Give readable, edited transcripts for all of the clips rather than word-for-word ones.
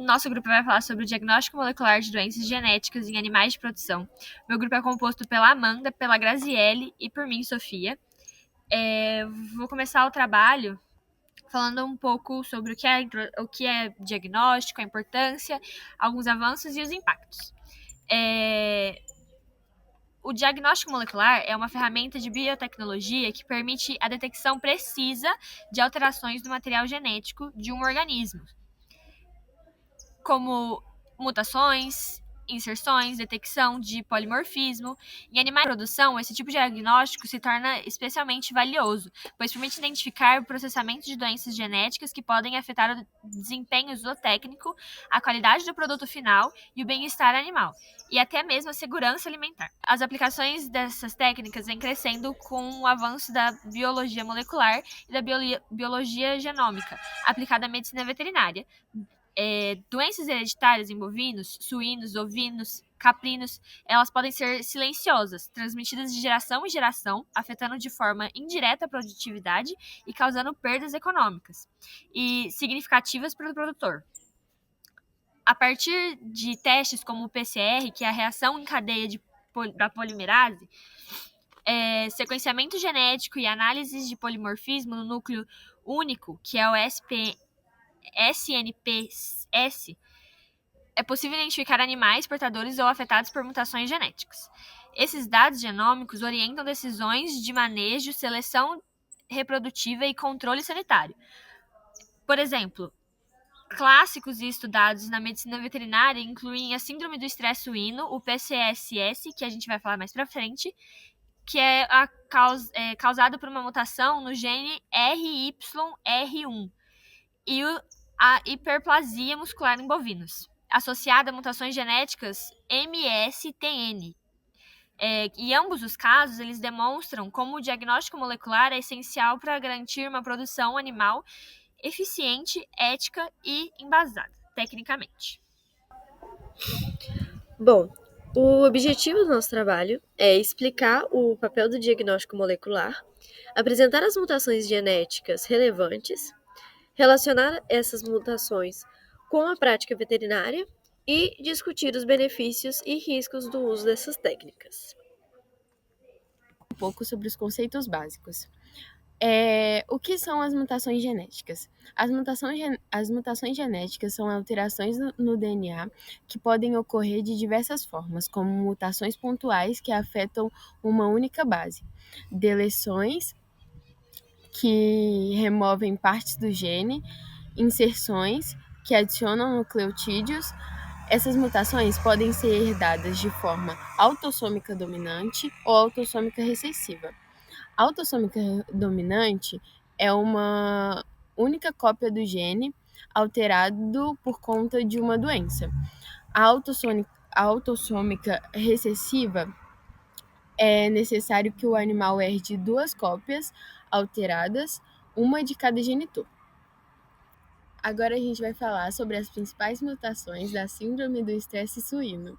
nosso grupo vai falar sobre o diagnóstico molecular de doenças genéticas em animais de produção. Meu grupo é composto pela Amanda, pela Graziele e por mim, Sofia. Vou começar o trabalho falando um pouco sobre o que é diagnóstico, a importância, alguns avanços e os impactos. O diagnóstico molecular é uma ferramenta de biotecnologia que permite a detecção precisa de alterações do material genético de um organismo, como mutações, inserções, detecção de polimorfismo. Em animais de produção, esse tipo de diagnóstico se torna especialmente valioso, pois permite identificar o processamento de doenças genéticas que podem afetar o desempenho zootécnico, a qualidade do produto final e o bem-estar animal, e até mesmo a segurança alimentar. As aplicações dessas técnicas vêm crescendo com o avanço da biologia molecular e da biologia genômica, aplicada à medicina veterinária. Doenças hereditárias em bovinos, suínos, ovinos, caprinos, elas podem ser silenciosas, transmitidas de geração em geração, afetando de forma indireta a produtividade e causando perdas econômicas e significativas para o produtor. A partir de testes como o PCR, que é a reação em cadeia da polimerase, sequenciamento genético e análises de polimorfismo no núcleo único, que é o SNPS, é possível identificar animais portadores ou afetados por mutações genéticas. Esses dados genômicos orientam decisões de manejo, seleção reprodutiva e controle sanitário. Por exemplo, clássicos e estudados na medicina veterinária incluem a síndrome do estresse suíno, o PCSS, que a gente vai falar mais pra frente, que é causado por uma mutação no gene RYR1, e a hiperplasia muscular em bovinos, associada a mutações genéticas MSTN. Em ambos os casos, eles demonstram como o diagnóstico molecular é essencial para garantir uma produção animal eficiente, ética e embasada, tecnicamente. Bom, o objetivo do nosso trabalho é explicar o papel do diagnóstico molecular, apresentar as mutações genéticas relevantes, relacionar essas mutações com a prática veterinária e discutir os benefícios e riscos do uso dessas técnicas. Um pouco sobre os conceitos básicos. O que são as mutações genéticas? As mutações genéticas são alterações no DNA que podem ocorrer de diversas formas, como mutações pontuais que afetam uma única base, deleções que removem partes do gene, inserções que adicionam nucleotídeos. Essas mutações podem ser herdadas de forma autossômica dominante ou autossômica recessiva. A autossômica dominante é uma única cópia do gene alterado por conta de uma doença. A autossômica recessiva é necessário que o animal herde duas cópias alteradas, uma de cada genitor. Agora a gente vai falar sobre as principais mutações da síndrome do estresse suíno.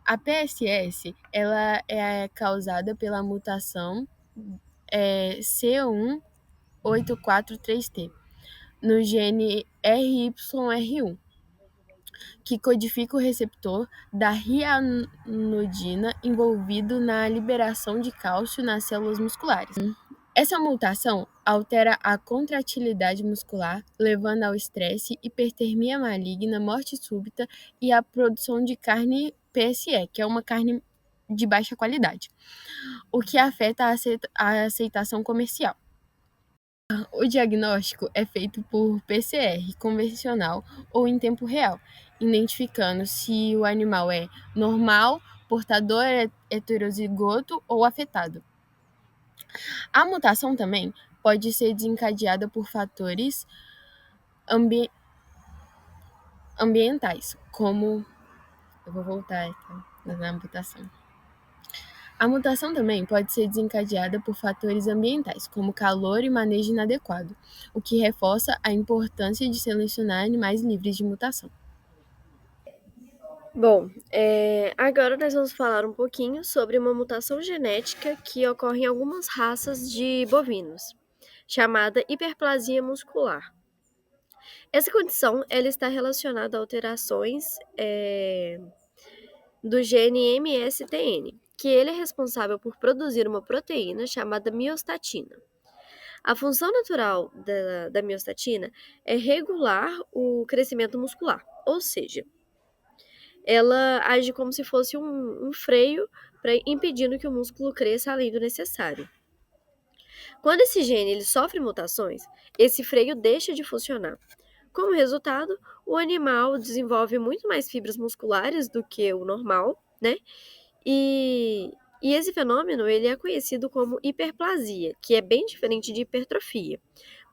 A PSS ela é causada pela mutação C184-3T no gene RYR1, que codifica o receptor da rianodina envolvido na liberação de cálcio nas células musculares. Essa mutação altera a contratilidade muscular, levando ao estresse, hipertermia maligna, morte súbita e a produção de carne PSE, que é uma carne de baixa qualidade, o que afeta a aceitação comercial. O diagnóstico é feito por PCR convencional ou em tempo real, identificando se o animal é normal, portador heterozigoto ou afetado. A mutação também pode ser desencadeada por fatores ambientais, como... Eu vou voltar na mutação. A mutação também pode ser desencadeada por fatores ambientais, como calor e manejo inadequado, o que reforça a importância de selecionar animais livres de mutação. Bom, agora nós vamos falar um pouquinho sobre uma mutação genética que ocorre em algumas raças de bovinos, chamada hiperplasia muscular. Essa condição ela está relacionada a alterações do gene MSTN, que ele é responsável por produzir uma proteína chamada miostatina. A função natural da miostatina é regular o crescimento muscular, ou seja, ela age como se fosse um freio para impedindo que o músculo cresça além do necessário. Quando esse gene ele sofre mutações, esse freio deixa de funcionar. Como resultado, o animal desenvolve muito mais fibras musculares do que o normal, né? E esse fenômeno ele é conhecido como hiperplasia, que é bem diferente de hipertrofia,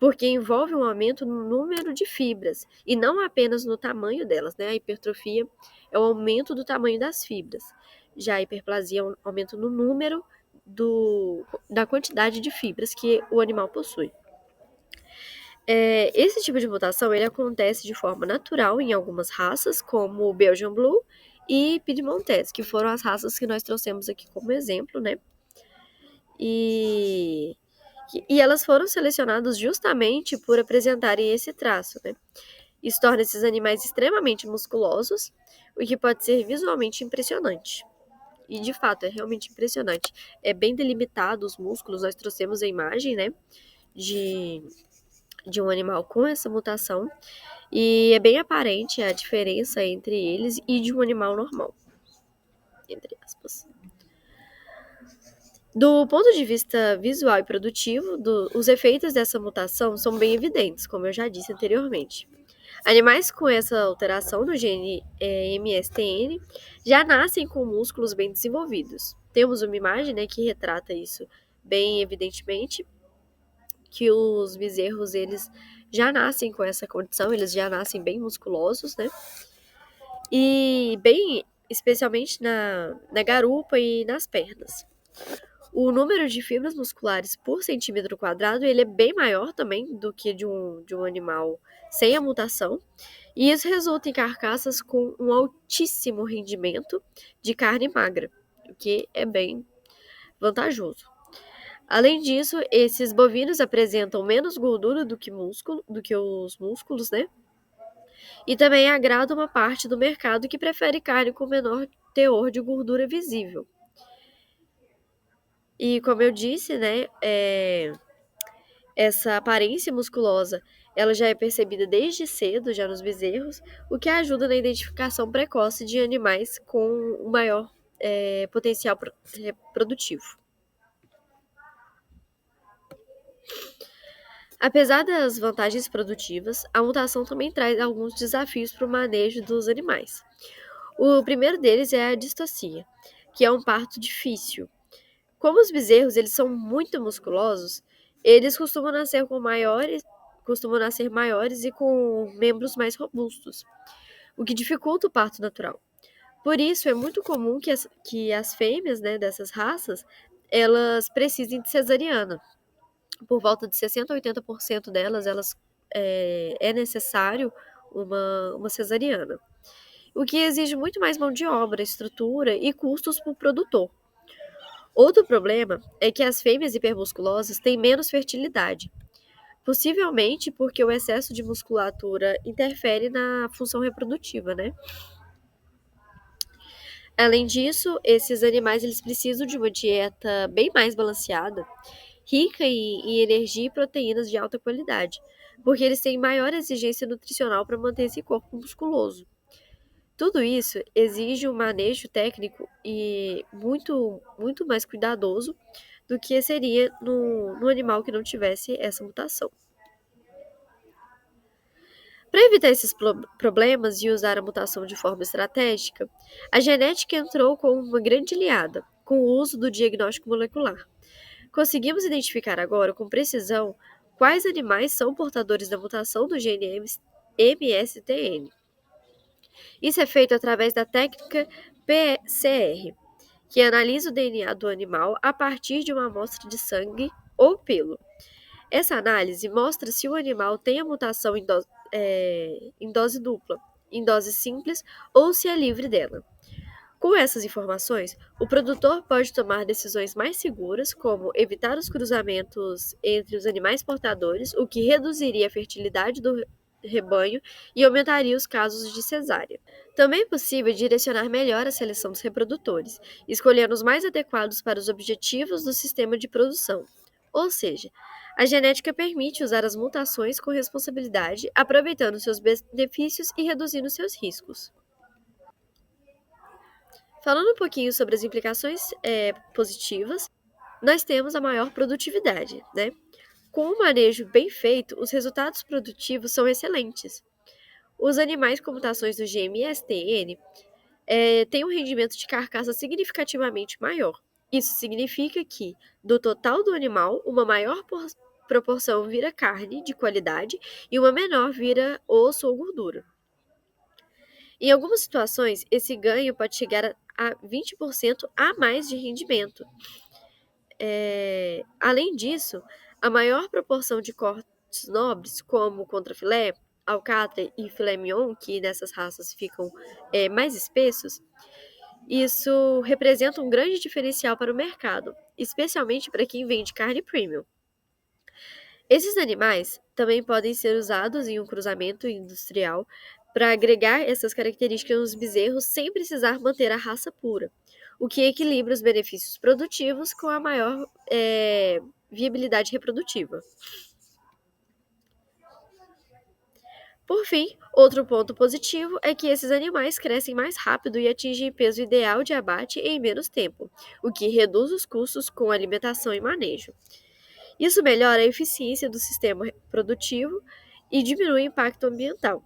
porque envolve um aumento no número de fibras e não apenas no tamanho delas, né? A hipertrofia é o aumento do tamanho das fibras. Já a hiperplasia é um aumento no número da quantidade de fibras que o animal possui. Esse tipo de mutação ele acontece de forma natural em algumas raças, como o Belgian Blue e Piedmontese, que foram as raças que nós trouxemos aqui como exemplo, né? E elas foram selecionadas justamente por apresentarem esse traço, né? Isso torna esses animais extremamente musculosos, o que pode ser visualmente impressionante. E de fato, é realmente impressionante. É bem delimitado os músculos, nós trouxemos a imagem, né? De um animal com essa mutação. E é bem aparente a diferença entre eles e de um animal normal. Entre aspas. Do ponto de vista visual e produtivo, os efeitos dessa mutação são bem evidentes, como eu já disse anteriormente. Animais com essa alteração no gene MSTN já nascem com músculos bem desenvolvidos. Temos uma imagem, né, que retrata isso bem evidentemente, que os bezerros eles já nascem com essa condição, eles já nascem bem musculosos, né? E bem, especialmente na garupa e nas pernas. O número de fibras musculares por centímetro quadrado ele é bem maior também do que de um animal sem a mutação, e isso resulta em carcaças com um altíssimo rendimento de carne magra, o que é bem vantajoso. Além disso, esses bovinos apresentam menos gordura do que os músculos, né? E também agrada uma parte do mercado que prefere carne com menor teor de gordura visível. E como eu disse, né, essa aparência musculosa, ela já é percebida desde cedo, já nos bezerros, o que ajuda na identificação precoce de animais com um maior potencial reprodutivo. Apesar das vantagens produtivas, a mutação também traz alguns desafios para o manejo dos animais. O primeiro deles é a distocia, que é um parto difícil. Como os bezerros eles são muito musculosos, eles costumam nascer maiores e com membros mais robustos, o que dificulta o parto natural. Por isso, é muito comum que as fêmeas, né, dessas raças elas precisem de cesariana. Por volta de 60% a 80% delas, é necessário uma cesariana, o que exige muito mais mão de obra, estrutura e custos para o produtor. Outro problema é que as fêmeas hipermusculosas têm menos fertilidade, possivelmente porque o excesso de musculatura interfere na função reprodutiva, né? Além disso, esses animais eles precisam de uma dieta bem mais balanceada, rica em energia e proteínas de alta qualidade, porque eles têm maior exigência nutricional para manter esse corpo musculoso. Tudo isso exige um manejo técnico e muito, muito mais cuidadoso do que seria no animal que não tivesse essa mutação. Para evitar esses problemas e usar a mutação de forma estratégica, a genética entrou como uma grande aliada com o uso do diagnóstico molecular. Conseguimos identificar agora com precisão quais animais são portadores da mutação do gene MSTN. Isso é feito através da técnica PCR, que analisa o DNA do animal a partir de uma amostra de sangue ou pelo. Essa análise mostra se o animal tem a mutação em dose dupla, em dose simples ou se é livre dela. Com essas informações, o produtor pode tomar decisões mais seguras, como evitar os cruzamentos entre os animais portadores, o que reduziria a fertilidade rebanho e aumentaria os casos de cesárea. Também é possível direcionar melhor a seleção dos reprodutores, escolhendo os mais adequados para os objetivos do sistema de produção. Ou seja, a genética permite usar as mutações com responsabilidade, aproveitando seus benefícios e reduzindo seus riscos. Falando um pouquinho sobre as implicações positivas, nós temos a maior produtividade, né? Com um manejo bem feito, os resultados produtivos são excelentes. Os animais com mutações do GMSTN têm um rendimento de carcaça significativamente maior. Isso significa que, do total do animal, uma maior proporção vira carne de qualidade e uma menor vira osso ou gordura. Em algumas situações, esse ganho pode chegar a 20% a mais de rendimento. Além disso, a maior proporção de cortes nobres, como contrafilé, alcatra e filé mignon, que nessas raças ficam mais espessos, isso representa um grande diferencial para o mercado, especialmente para quem vende carne premium. Esses animais também podem ser usados em um cruzamento industrial para agregar essas características nos bezerros sem precisar manter a raça pura, o que equilibra os benefícios produtivos com a maior viabilidade reprodutiva. Por fim, outro ponto positivo é que esses animais crescem mais rápido e atingem peso ideal de abate em menos tempo, o que reduz os custos com alimentação e manejo. Isso melhora a eficiência do sistema produtivo e diminui o impacto ambiental,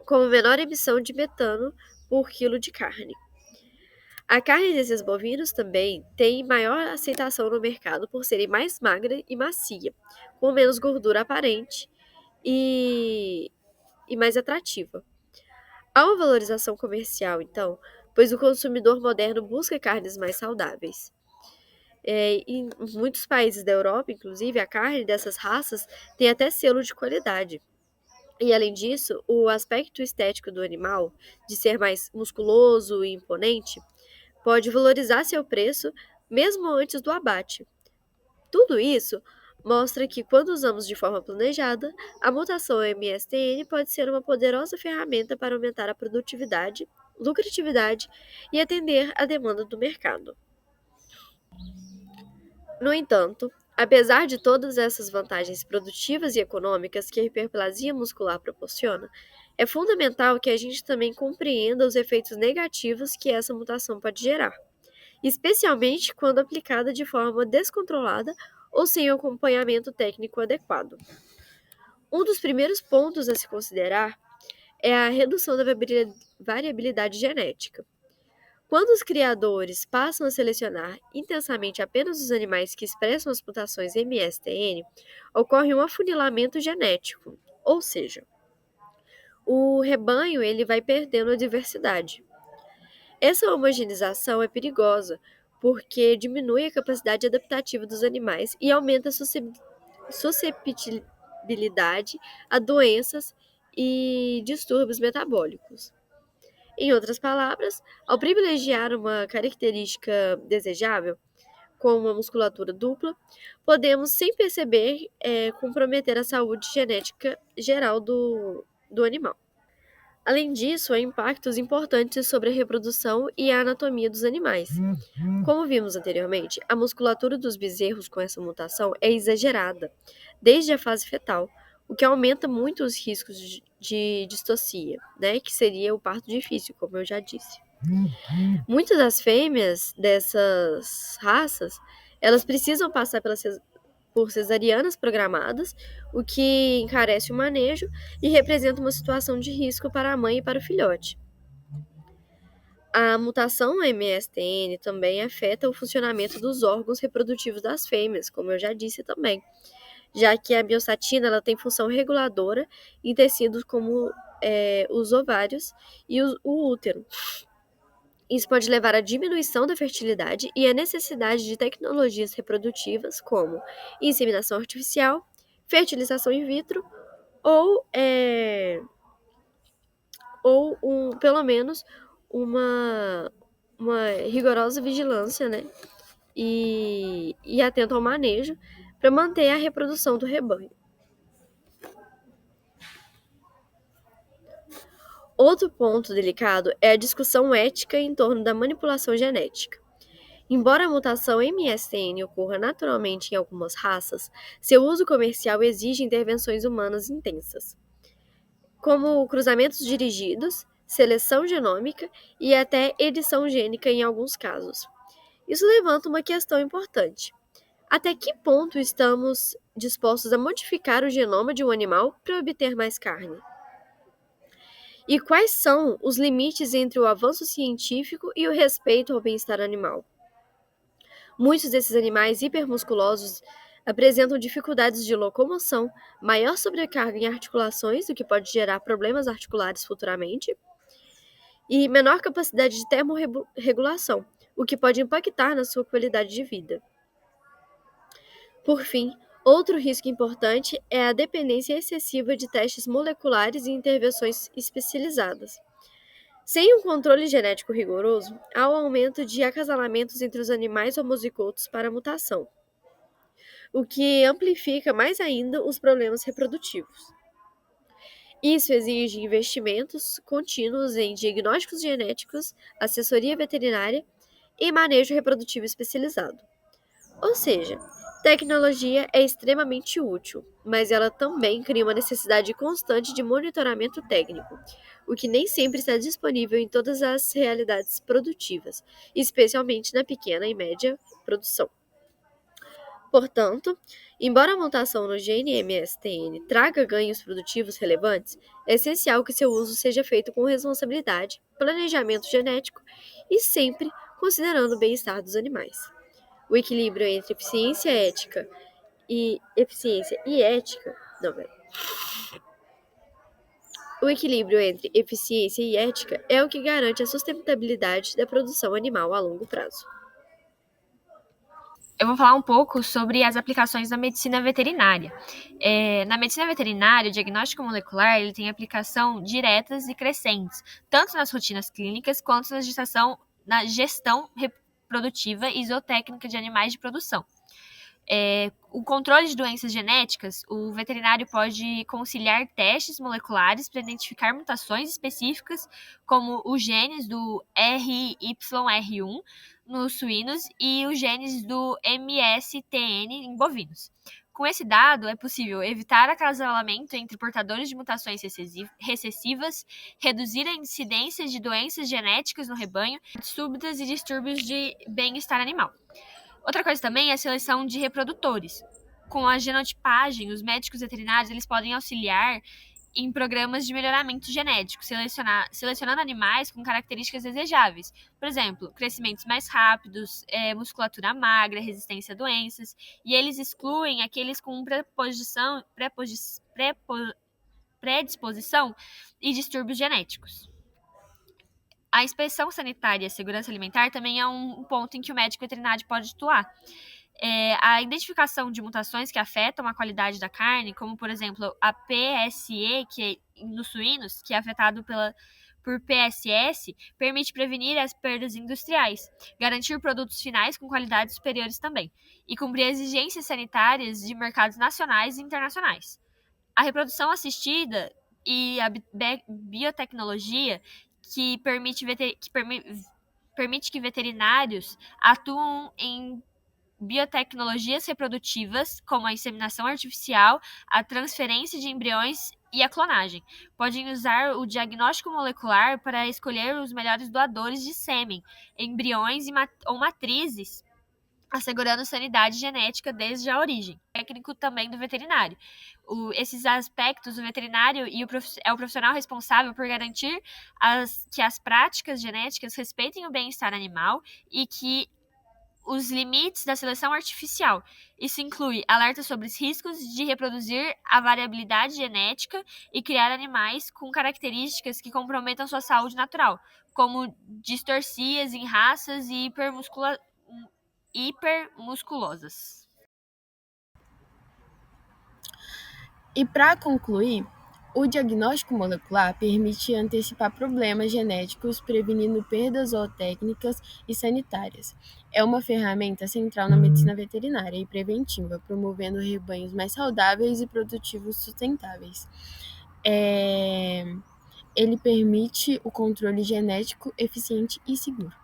como menor emissão de metano por quilo de carne. A carne desses bovinos também tem maior aceitação no mercado por serem mais magra e macia, com menos gordura aparente e mais atrativa. Há uma valorização comercial, então, pois o consumidor moderno busca carnes mais saudáveis. Em muitos países da Europa, inclusive, a carne dessas raças tem até selo de qualidade. E, além disso, o aspecto estético do animal, de ser mais musculoso e imponente, pode valorizar seu preço mesmo antes do abate. Tudo isso mostra que, quando usamos de forma planejada, a mutação MSTN pode ser uma poderosa ferramenta para aumentar a produtividade, lucratividade e atender à demanda do mercado. No entanto, apesar de todas essas vantagens produtivas e econômicas que a hiperplasia muscular proporciona, é fundamental que a gente também compreenda os efeitos negativos que essa mutação pode gerar, especialmente quando aplicada de forma descontrolada ou sem acompanhamento técnico adequado. Um dos primeiros pontos a se considerar é a redução da variabilidade genética. Quando os criadores passam a selecionar intensamente apenas os animais que expressam as mutações MSTN, ocorre um afunilamento genético, ou seja, o rebanho ele vai perdendo a diversidade. Essa homogeneização é perigosa, porque diminui a capacidade adaptativa dos animais e aumenta a susceptibilidade a doenças e distúrbios metabólicos. Em outras palavras, ao privilegiar uma característica desejável, como uma musculatura dupla, podemos, sem perceber, comprometer a saúde genética geral do animal. Além disso, há impactos importantes sobre a reprodução e a anatomia dos animais. Como vimos anteriormente, a musculatura dos bezerros com essa mutação é exagerada, desde a fase fetal, o que aumenta muito os riscos de distocia, né, que seria o parto difícil, como eu já disse. Muitas das fêmeas dessas raças, elas precisam passar por cesarianas programadas, o que encarece o manejo e representa uma situação de risco para a mãe e para o filhote. A mutação MSTN também afeta o funcionamento dos órgãos reprodutivos das fêmeas, como eu já disse também, já que a miostatina ela tem função reguladora em tecidos como os ovários e o útero. Isso pode levar à diminuição da fertilidade e à necessidade de tecnologias reprodutivas como inseminação artificial, fertilização in vitro ou pelo menos uma rigorosa vigilância, né? E atento ao manejo para manter a reprodução do rebanho. Outro ponto delicado é a discussão ética em torno da manipulação genética. Embora a mutação MSN ocorra naturalmente em algumas raças, seu uso comercial exige intervenções humanas intensas, como cruzamentos dirigidos, seleção genômica e até edição gênica em alguns casos. Isso levanta uma questão importante. Até que ponto estamos dispostos a modificar o genoma de um animal para obter mais carne? E quais são os limites entre o avanço científico e o respeito ao bem-estar animal? Muitos desses animais hipermusculosos apresentam dificuldades de locomoção, maior sobrecarga em articulações, o que pode gerar problemas articulares futuramente, e menor capacidade de termorregulação, o que pode impactar na sua qualidade de vida. Por fim, outro risco importante é a dependência excessiva de testes moleculares e intervenções especializadas. Sem um controle genético rigoroso, há um aumento de acasalamentos entre os animais homozigotos para a mutação, o que amplifica mais ainda os problemas reprodutivos. Isso exige investimentos contínuos em diagnósticos genéticos, assessoria veterinária e manejo reprodutivo especializado. Ou seja, tecnologia é extremamente útil, mas ela também cria uma necessidade constante de monitoramento técnico, o que nem sempre está disponível em todas as realidades produtivas, especialmente na pequena e média produção. Portanto, embora a mutação no gene MSTN traga ganhos produtivos relevantes, é essencial que seu uso seja feito com responsabilidade, planejamento genético e sempre considerando o bem-estar dos animais. O equilíbrio entre O equilíbrio entre eficiência e ética é o que garante a sustentabilidade da produção animal a longo prazo. Eu vou falar um pouco sobre as aplicações da medicina veterinária. Na medicina veterinária, o diagnóstico molecular ele tem aplicação diretas e crescentes, tanto nas rotinas clínicas quanto na gestão reprodutiva e zootécnica de animais de produção. O controle de doenças genéticas, o veterinário pode conciliar testes moleculares para identificar mutações específicas, como os genes do RYR1 nos suínos e os genes do MSTN em bovinos. Com esse dado, é possível evitar acasalamento entre portadores de mutações recessivas, reduzir a incidência de doenças genéticas no rebanho, súbitas e distúrbios de bem-estar animal. Outra coisa também é a seleção de reprodutores. Com a genotipagem, os médicos veterinários eles podem auxiliar em programas de melhoramento genético, selecionando animais com características desejáveis. Por exemplo, crescimentos mais rápidos, musculatura magra, resistência a doenças, e eles excluem aqueles com predisposição e distúrbios genéticos. A inspeção sanitária e a segurança alimentar também é um ponto em que o médico veterinário pode atuar. A identificação de mutações que afetam a qualidade da carne, como, por exemplo, a PSE, que é nos suínos, que é afetado por PSS, permite prevenir as perdas industriais, garantir produtos finais com qualidades superiores também, e cumprir exigências sanitárias de mercados nacionais e internacionais. A reprodução assistida e a biotecnologia que permite que veterinários atuam em biotecnologias reprodutivas, como a inseminação artificial, a transferência de embriões e a clonagem. Podem usar o diagnóstico molecular para escolher os melhores doadores de sêmen, embriões ou matrizes, assegurando sanidade genética desde a origem. Técnico também do veterinário. Esses aspectos, o veterinário é o profissional responsável por garantir que as práticas genéticas respeitem o bem-estar animal e que os limites da seleção artificial. Isso inclui alertas sobre os riscos de reproduzir a variabilidade genética e criar animais com características que comprometam sua saúde natural, como distorcias em raças e hipermusculosas. E para concluir, o diagnóstico molecular permite antecipar problemas genéticos, prevenindo perdas zootécnicas e sanitárias. É uma ferramenta central na medicina veterinária e preventiva, promovendo rebanhos mais saudáveis e produtivos sustentáveis. ele permite o controle genético eficiente e seguro.